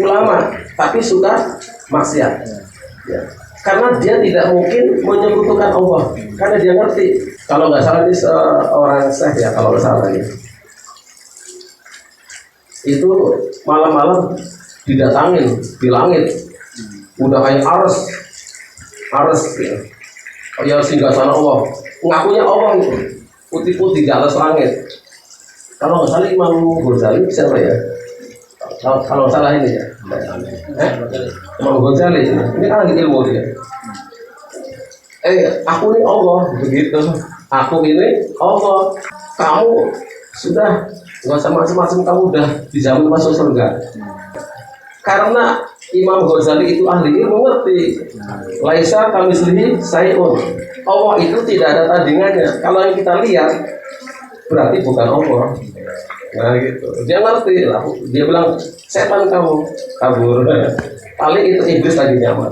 ulama tapi suka maksiat. Ya. Karena dia tidak mungkin menyekutukan Allah, karena dia ngerti. Kalau nggak salah ini seorang syekh ya, kalau nggak salah ya, itu malam-malam didatangin di langit, udah kayak ares ya singgah sana Allah, ngakunya Allah itu putih-putih di atas langit. Kalau nggak salah Imam Ghazali siapa ya? Kalau salah ini ya, Imam Ghazali ini kan lagi ilmu dia. Aku ini Allah begitu. Aku ini Allah. Kamu sudah nggak usah macam-macam, kamu udah dijamin masuk surga. Karena Imam Ghazali itu ahli ilmu, ngerti. Laisa kamitslihi syai'un. Allah itu tidak ada tandingannya. Kalau yang kita lihat berarti bukan Allah. Nah gitu. Dia ngerti lah. Dia bilang setan kamu kabur. Paling itu iblis lagi nyamar.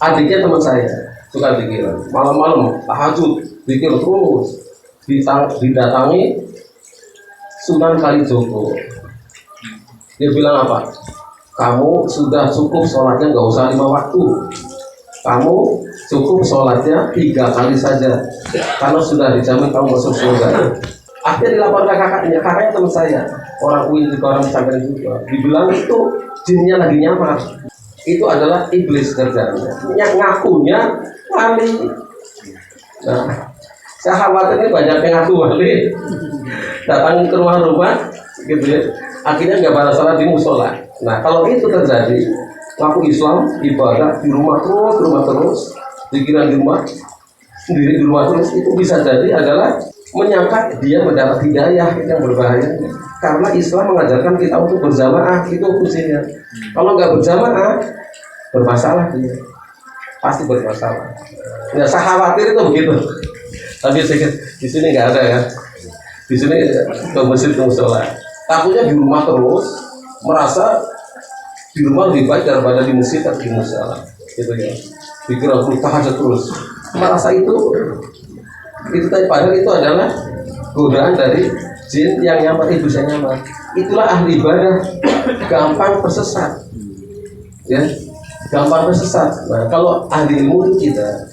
Adiknya teman saya suka pikiran. Malam-malam tahajud pikir terus. Didatangi Sunan Kalijogo. Dia bilang apa? Kamu sudah cukup sholatnya, nggak usah 5 waktu. Kamu cukup sholatnya 3 kali saja, karena sudah dijamin kamu masuk surga. Akhirnya dilaporkan kakaknya teman saya, orang UIN juga, orang pesantren juga. Dibilang itu jinnya lagi nyamar. Itu adalah iblis kerjanya. Ngakunya wali. Nah, saya khawatir ini banyak yang ngaku wali, datang ke rumah-rumah, gitu ya. Akhirnya nggak pada salat di musola. Nah, kalau itu terjadi, ngaku Islam, ibadah di rumah terus, pikiran di rumah, sendiri di rumah terus, itu bisa jadi adalah menyangka dia mendapat hidayah yang berbahaya. Karena Islam mengajarkan kita untuk berjamaah, itu fungsinya. Kalau nggak berjamaah, bermasalah dia, pasti bermasalah. Nah, saya khawatir itu begitu. Tapi di sini nggak ada ya. Di sini ke masjid ke musola. Takutnya di rumah terus, merasa di rumah lebih baik daripada di masjid atau di musola. Gitu ya. Pikir aku tahajud terus. Merasa itu tadi, padahal itu adalah godaan dari jin yang nyamar, iblis yang nyamar. Itulah ahli ibadah, gampang tersesat. Ya, gampang tersesat. Nah, kalau ahli ilmu itu tidak.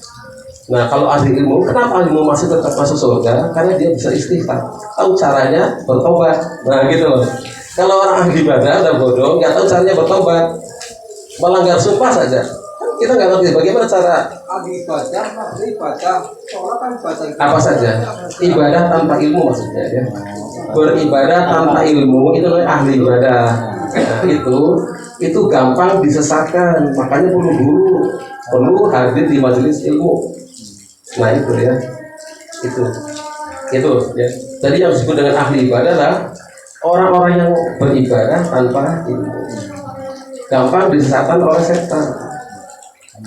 Nah, kalau ahli ilmu, kenapa ahli ilmu masih tetap masuk surga? Karena dia bisa istighfar, tahu caranya bertobat. Nah, gitu loh. Kalau orang ahli ibadah udah bodoh, nggak tahu caranya bertobat, melanggar sumpah saja. Kita nggak ngerti bagaimana cara ahli ibadah, sholat kan baca apa saja. Ibadah tanpa ilmu maksudnya ya. Beribadah tanpa ilmu itu namanya ahli ibadah. Nah, itu gampang disesatkan. Makanya perlu guru, perlu hadir di majelis ilmu. Nah itu ya, itu ya. Jadi yang disebut dengan ahli ibadah adalah orang-orang yang beribadah tanpa ilmu. Gampang disesatkan oleh setan,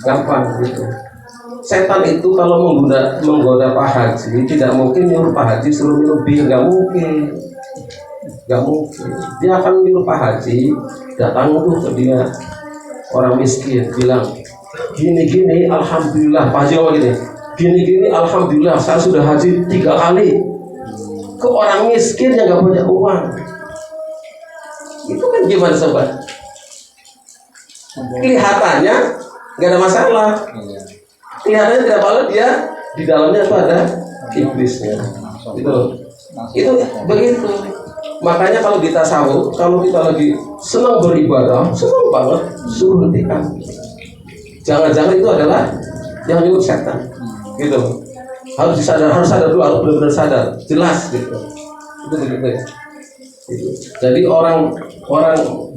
gampang gitu. Setan itu kalau menggoda Pak Haji, tidak mungkin nyuruh Pak Haji suruh minum bir, nggak mungkin. Dia akan nyuruh Pak Haji datang tuh ke dia, orang miskin, bilang gini alhamdulillah, Pak Haji ngomong gini alhamdulillah saya sudah haji 3 kali. Ke orang miskin yang nggak punya uang, itu kan gimana sobat? Kelihatannya nggak ada masalah, kelihatannya tidak apa-apa, dia di dalamnya itu ada iblisnya. Itu begitu. Makanya kalau di tasawuf, kalau kita lagi senang beribadah, senang banget, suruh hentikan. Jangan-jangan itu adalah yang nyuruh setan, gitu. Harus sadar dulu, harus benar-benar sadar, jelas gitu. Itu begitu ya. Gitu. Jadi orang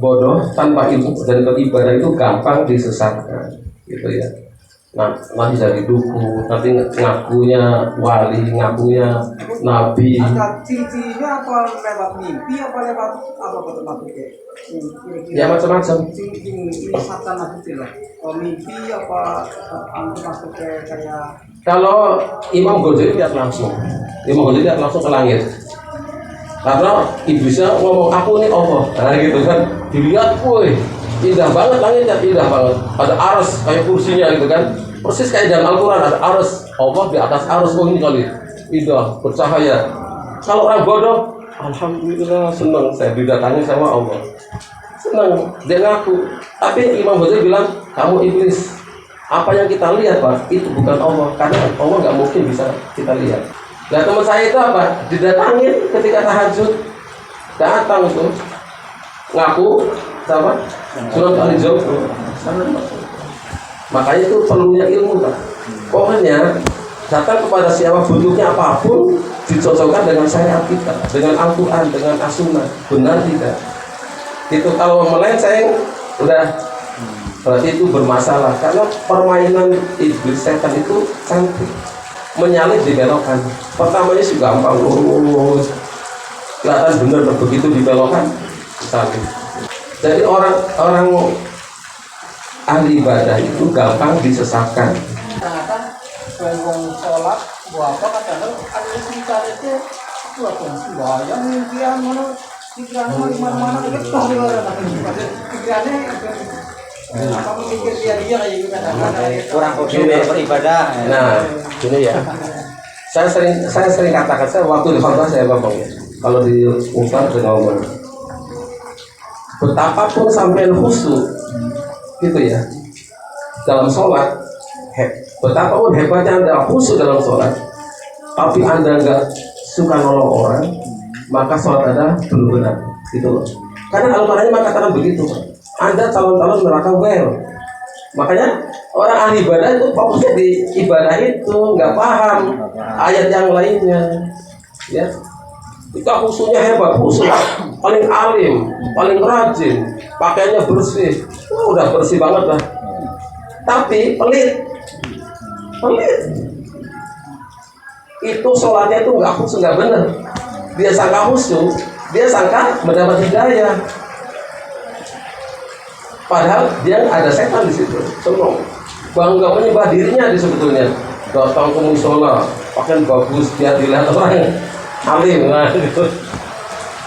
bodoh tanpa ilmu dan beribadah itu gampang disesatkan, gitu ya. Nah, nanti jadi dukun, nanti ngakunya wali, ngakunya nabi. Ada ciri-cirinya apa lewat mimpi, apa lewat apa maksudnya? Ya macam-macam. Ciri setan maksudnya lah. Mimpi apa maksudnya kayak? Kalau Imam Ghazali lihat langsung ke langit. Karena iblisnya ngomong aku ini Allah, nah gitu kan. Dilihat, woi, indah banget langitnya, indah banget. Ada aras kayak kursinya gitu kan. Persis kayak dalam Al-Quran ada aras, Allah di atas aras. Oh ini kali indah, bercahaya. Kalau orang bodoh, alhamdulillah senang saya didatangi sama Allah. senang, dia ngaku. Tapi Imam Ghazali bilang, kamu iblis. Apa yang kita lihat Pak, itu bukan Allah. Karena Allah nggak mungkin bisa kita lihat. Nah teman saya itu apa? Didatangin ketika tahajud, datang tuh ngaku sama Sunan Kalijogo. Makanya itu perlunya ilmu Pak. Pokoknya datang kepada siapa, bentuknya apapun dicocokkan dengan syariat kita, dengan Al-Quran, dengan As-Sunnah. Benar tidak? Itu kalau melenceng udah berarti itu bermasalah, karena permainan iblis setan itu cantik, menyalip dibelokkan. Pertamanya sih gampang, lurus, kelihatan benar, begitu dibelokkan cantik. Jadi orang ahli ibadah itu gampang disesatkan. Ternyata wong sholat apa kadang ada cerita itu apa sembahyang pikiran mana itu toh di luar pikirannya apa mikir dia kayak gitu kadang kurang khusyuk beribadah. Nah, ini ya. Saya sering katakan, saya waktu di khotbah saya ngomong ya. Kalau di Ustaz saya ngomong, betapapun sampai khusyuk gitu ya dalam sholat, betapapun hebatnya Anda khusyuk dalam sholat, tapi Anda nggak suka nolong orang, maka sholat Anda belum benar, gitu loh. Karena Al-Quran mengatakan begitu, Anda calon-calon neraka well. Makanya orang ahli ibadah itu fokusnya di ibadah itu, nggak paham ayat yang lainnya, ya. Kita khusyuknya hebat, khusyuk paling alim, paling rajin, pakaiannya bersih, udah bersih banget lah. Tapi pelit, itu sholatnya itu nggak khusyuk, nggak benar. Dia sangka khusyuk, dia sangka mendapat hidayah. Padahal dia ada setan di situ, senang, bangga menyembah dirinya di sebetulnya. Datang ke musola, pakaian bagus, dia dilihat orang alim, nah, gitu.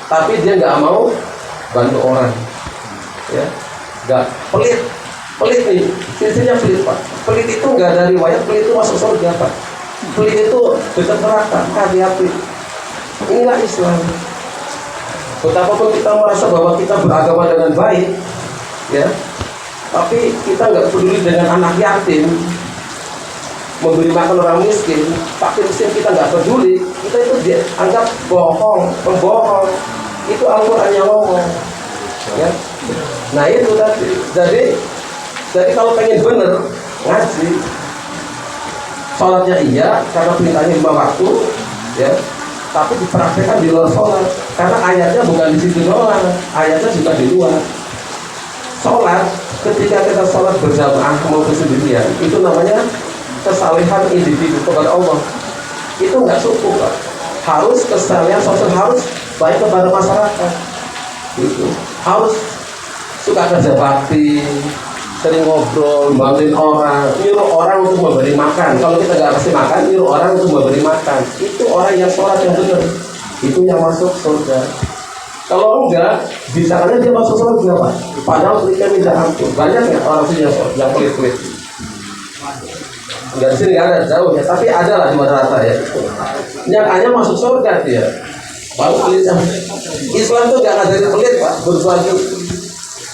Tapi dia nggak mau bantu orang, ya, nggak pelit nih, sisinya pelit Pak. Pelit itu nggak ada riwayat, pelit itu masuk surga Pak. Pelit itu dekat neraka, hati-hati. Inilah Islam. Betapapun kita merasa bahwa kita beragama dengan baik, ya, tapi kita nggak peduli dengan anak yatim, memberi makan orang miskin, fakir miskin kita nggak peduli, kita itu dianggap bohong, pembohong. Itu Al-Quran yang ngomong, ya. Nah itu tadi. Jadi kalau pengen bener ngaji, sholatnya iya karena perintahnya 5 waktu, ya. Tapi dipraktekkan di luar sholat, karena ayatnya bukan di situ doang, ayatnya juga di luar. Sholat, ketika kita sholat berjamaah maupun sendirian, itu namanya kesalehan individu kepada Allah. Itu nggak cukup Pak. Harus kesalehan sosial, harus baik kepada masyarakat. Itu harus suka kerja bakti, sering ngobrol, bantuin orang, nyuruh orang untuk memberi makan. Kalau kita nggak kasih makan, nyuruh orang untuk memberi makan. Itu orang yang sholat yang benar, itu yang masuk surga. Kalau enggak, bisanya dia masuk surga Pak. Padahal mereka minta ampun. Banyak ya orang sini yang pelit-pelit. Enggak, di sini nggak ada, jauh ya. Tapi ada lah di rata ya. Yang hanya masuk surga dia. Baru pelitnya. Islam itu nggak ngajarin pelit Pak. Berbagi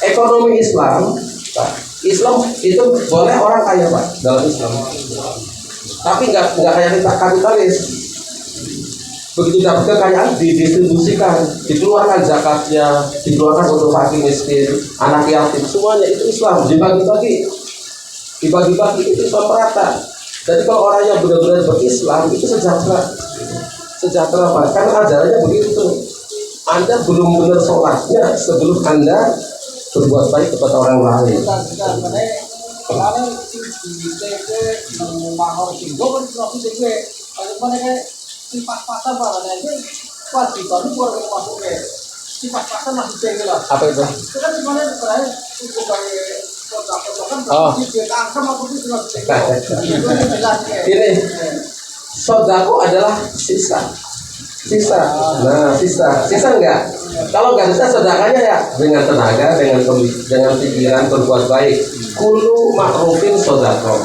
ekonomi Islam, Pak. Islam itu boleh orang kaya Pak dalam Islam. Tapi nggak kayak kita kapitalis. Begitu dapat kekayaan didistribusikan, dikeluarkan zakatnya, dikeluarkan untuk fakir miskin, anak yatim, semuanya itu Islam, dibagi-bagi itu Islam merata. Jadi kalau orang yang benar-benar berislam itu sejahtera Pak, karena ajarannya begitu. Anda belum benar sholatnya sebelum Anda berbuat baik kepada orang lain. Sifat-sifat itu kewajiban itu orang yang masuk ke sifat-sifat masih tinggi lah. Apa itu? Itu kan sebenarnya sebagai kota-kota kan angka maupun itu masih tinggi. Ini sodako adalah sisa. Nah, sisa enggak? Kalau enggak sisa sedekahnya ya dengan tenaga, dengan pikiran berbuat baik. Kullu ma'rufin sodako.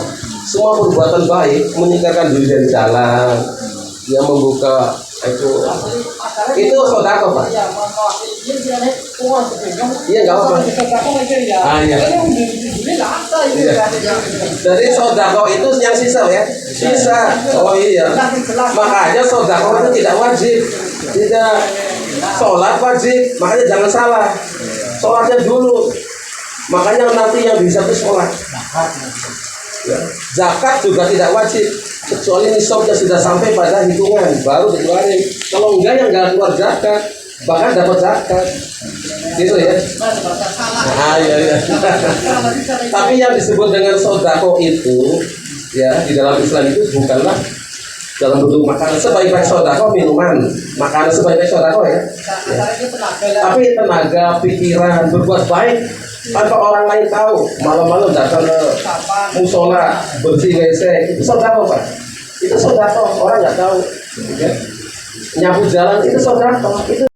Semua perbuatan baik, meninggalkan diri dari jalan, yang membuka Itu sodako Pak. Iya, ini dia nih uang sebenarnya. Iya nggak apa-apa. Sodako aja ya. Ah, iya. Ini yang dibeli langka itu. Iya. Jadi sodako itu yang sisa ya, sisa. Oh iya. Makanya sodako itu tidak wajib, tidak sholat wajib. Makanya jangan salah, sholatnya dulu. Makanya nanti yang bisa itu sholat. Ya. Zakat juga tidak wajib, kecuali nisabnya sudah sampai pada hitungan baru dikeluarin. Kalau enggak yang enggak keluar zakat, bahkan dapat zakat, gitu ya. Nah, iya. Tapi yang disebut dengan sodako itu, ya di dalam Islam itu bukanlah dalam bentuk makanan. Sebaik-baik sodako minuman, makanan sebaik-baik sodako ya. Tapi tenaga, pikiran, berbuat baik tanpa orang lain tahu, malam-malam datang ke musola bersih WC, itu sodako Pak. Itu sodako, orang nggak tahu. Ya. Nyapu jalan itu sodako. Itu